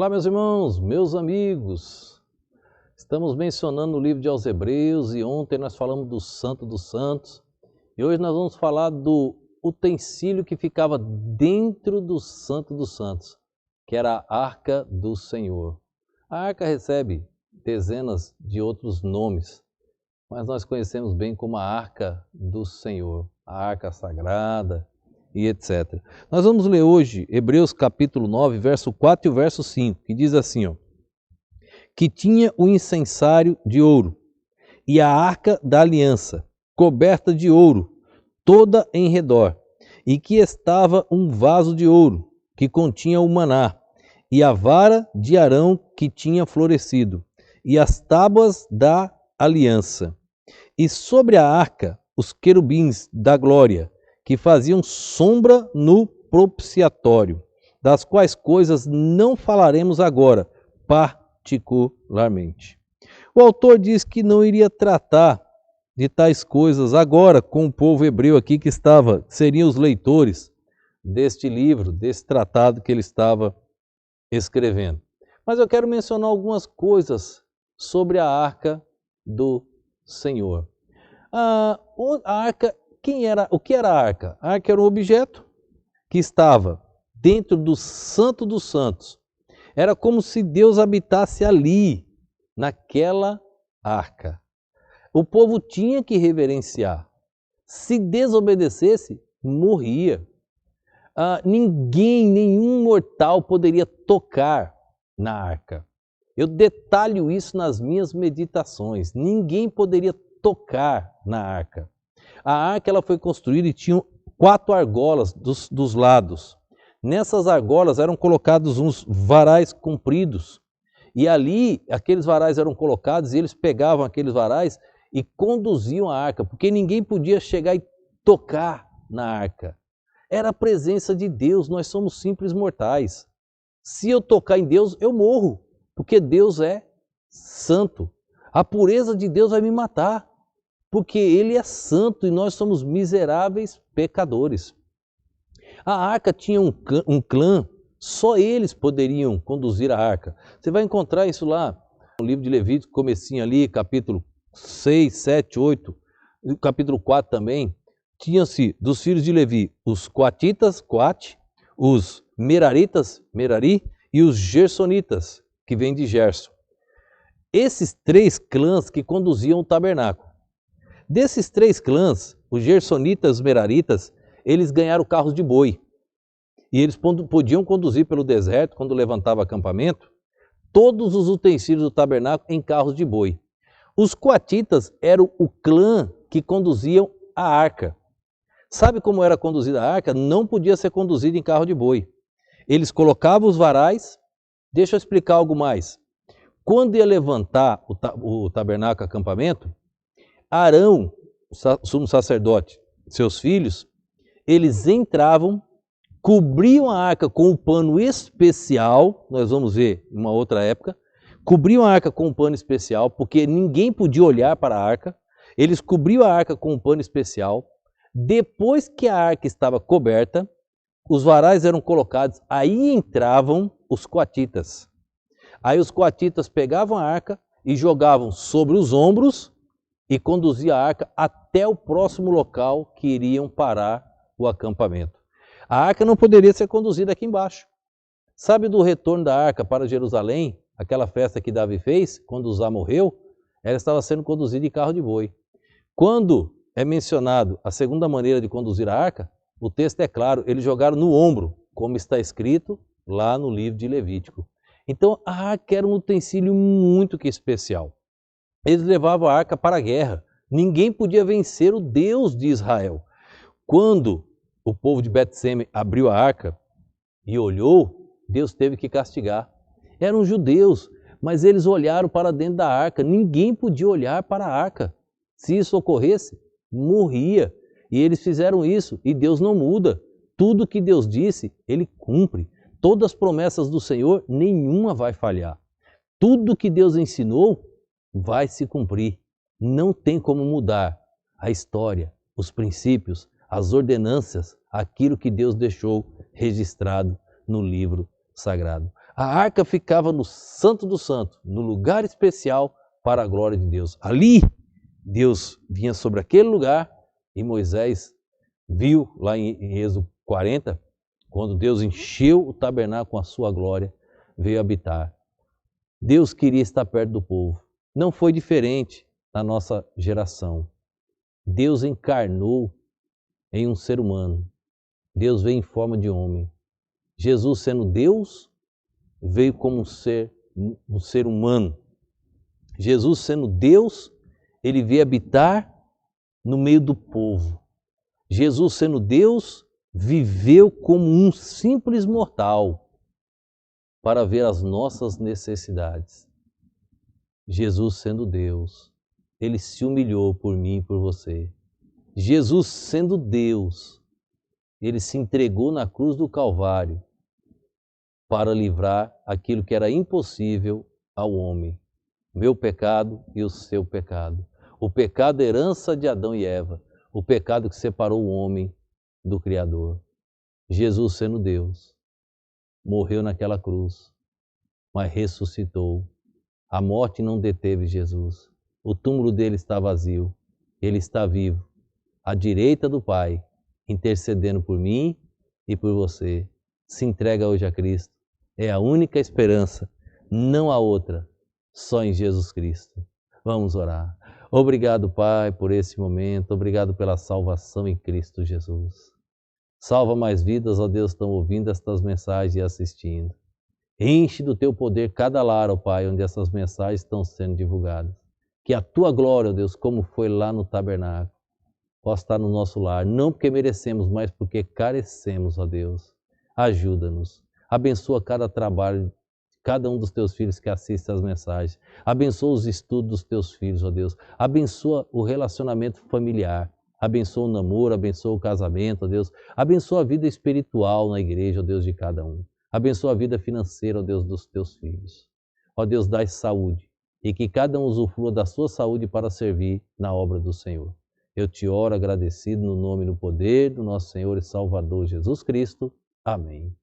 Olá, meus irmãos, meus amigos. Estamos mencionando o livro de aos Hebreus e ontem nós falamos do Santo dos Santos. E hoje nós vamos falar do utensílio que ficava dentro do Santo dos Santos, que era a Arca do Senhor. A Arca recebe dezenas de outros nomes, mas nós conhecemos bem como a Arca do Senhor, a Arca Sagrada e etc. Nós vamos ler hoje Hebreus capítulo 9, verso 4 e o verso 5, que diz assim, ó, que tinha o incensário de ouro e a arca da aliança, coberta de ouro, toda em redor, e que estava um vaso de ouro, que continha o maná, e a vara de Arão que tinha florescido, e as tábuas da aliança. E sobre a arca, os querubins da glória, que faziam sombra no propiciatório, das quais coisas não falaremos agora, particularmente. O autor diz que não iria tratar de tais coisas agora com o povo hebreu aqui que seriam os leitores deste livro, desse tratado que ele estava escrevendo. Mas eu quero mencionar algumas coisas sobre a Arca do Senhor. A arca, o que era a arca? A arca era um objeto que estava dentro do Santo dos Santos. Era como se Deus habitasse ali, naquela arca. O povo tinha que reverenciar. Se desobedecesse, morria. Nenhum mortal poderia tocar na arca. Eu detalho isso nas minhas meditações. Ninguém poderia tocar na arca. A arca ela foi construída e tinha 4 argolas dos lados. Nessas argolas eram colocados uns varais compridos. E ali, aqueles varais eram colocados e eles pegavam aqueles varais e conduziam a arca, porque ninguém podia chegar e tocar na arca. Era a presença de Deus, nós somos simples mortais. Se eu tocar em Deus, eu morro, porque Deus é santo. A pureza de Deus vai me matar, porque Ele é santo e nós somos miseráveis pecadores. A arca tinha um clã, só eles poderiam conduzir a arca. Você vai encontrar isso lá no livro de Levítico, comecinho ali, capítulo 6, 7, 8, capítulo 4 também. Tinha-se dos filhos de Levi os coatitas, Coate, os meraritas, Merari, e os gersonitas, que vêm de Gerson. Esses 3 clãs que conduziam o tabernáculo. Desses 3 clãs, os gersonitas e os meraritas, eles ganharam carros de boi. E eles podiam conduzir pelo deserto, quando levantava acampamento, todos os utensílios do tabernáculo em carros de boi. Os coatitas eram o clã que conduziam a arca. Sabe como era conduzida a arca? Não podia ser conduzida em carro de boi. Eles colocavam os varais. Deixa eu explicar algo mais. Quando ia levantar o tabernáculo, acampamento, Arão, o sumo sacerdote, seus filhos, eles entravam, cobriam a arca com um pano especial, nós vamos ver em uma outra época, cobriam a arca com um pano especial, porque ninguém podia olhar para a arca, eles cobriam a arca com um pano especial. Depois que a arca estava coberta, os varais eram colocados, aí entravam os coatitas. Aí os coatitas pegavam a arca e jogavam sobre os ombros e conduziam a arca até o próximo local que iriam parar o acampamento. A arca não poderia ser conduzida aqui embaixo. Sabe do retorno da arca para Jerusalém, aquela festa que Davi fez, quando Uzá morreu? Ela estava sendo conduzida em carro de boi. Quando é mencionado a segunda maneira de conduzir a arca, o texto é claro, eles jogaram no ombro, como está escrito lá no livro de Levítico. Então a arca era um utensílio muito que especial. Eles levavam a arca para a guerra. Ninguém podia vencer o Deus de Israel. Quando o povo de Bet-Semes abriu a arca e olhou, Deus teve que castigar. Eram judeus, mas eles olharam para dentro da arca. Ninguém podia olhar para a arca. Se isso ocorresse, morria. E eles fizeram isso, e Deus não muda. Tudo que Deus disse, Ele cumpre. Todas as promessas do Senhor, nenhuma vai falhar. Tudo que Deus ensinou, vai se cumprir. Não tem como mudar a história, os princípios, as ordenanças, aquilo que Deus deixou registrado no livro sagrado. A arca ficava no Santo do Santo, no lugar especial para a glória de Deus. Ali, Deus vinha sobre aquele lugar e Moisés viu lá em Êxodo 40, quando Deus encheu o tabernáculo com a sua glória, veio habitar. Deus queria estar perto do povo. Não foi diferente na nossa geração. Deus encarnou em um ser humano. Deus veio em forma de homem. Jesus, sendo Deus, veio como um ser humano. Jesus, sendo Deus, ele veio habitar no meio do povo. Jesus, sendo Deus, viveu como um simples mortal para ver as nossas necessidades. Jesus, sendo Deus, ele se humilhou por mim e por você. Jesus, sendo Deus, ele se entregou na cruz do Calvário para livrar aquilo que era impossível ao homem. Meu pecado e o seu pecado. O pecado, herança de Adão e Eva. O pecado que separou o homem do Criador. Jesus, sendo Deus, morreu naquela cruz, mas ressuscitou. A morte não deteve Jesus. O túmulo dele está vazio. Ele está vivo, à direita do Pai, intercedendo por mim e por você. Se entrega hoje a Cristo. É a única esperança, não há outra, só em Jesus Cristo. Vamos orar. Obrigado, Pai, por esse momento. Obrigado pela salvação em Cristo Jesus. Salva mais vidas, ó Deus, estão ouvindo estas mensagens e assistindo. Enche do teu poder cada lar, ó Pai, onde essas mensagens estão sendo divulgadas. Que a tua glória, ó Deus, como foi lá no tabernáculo, possa estar no nosso lar. Não porque merecemos, mas porque carecemos, ó Deus. Ajuda-nos. Abençoa cada trabalho, cada um dos teus filhos que assiste às mensagens. Abençoa os estudos dos teus filhos, ó Deus. Abençoa o relacionamento familiar. Abençoa o namoro, abençoa o casamento, ó Deus. Abençoa a vida espiritual na igreja, ó Deus, de cada um. Abençoa a vida financeira, ó Deus, dos teus filhos. Ó Deus, dai saúde e que cada um usufrua da sua saúde para servir na obra do Senhor. Eu te oro agradecido no nome e no poder do nosso Senhor e Salvador Jesus Cristo. Amém.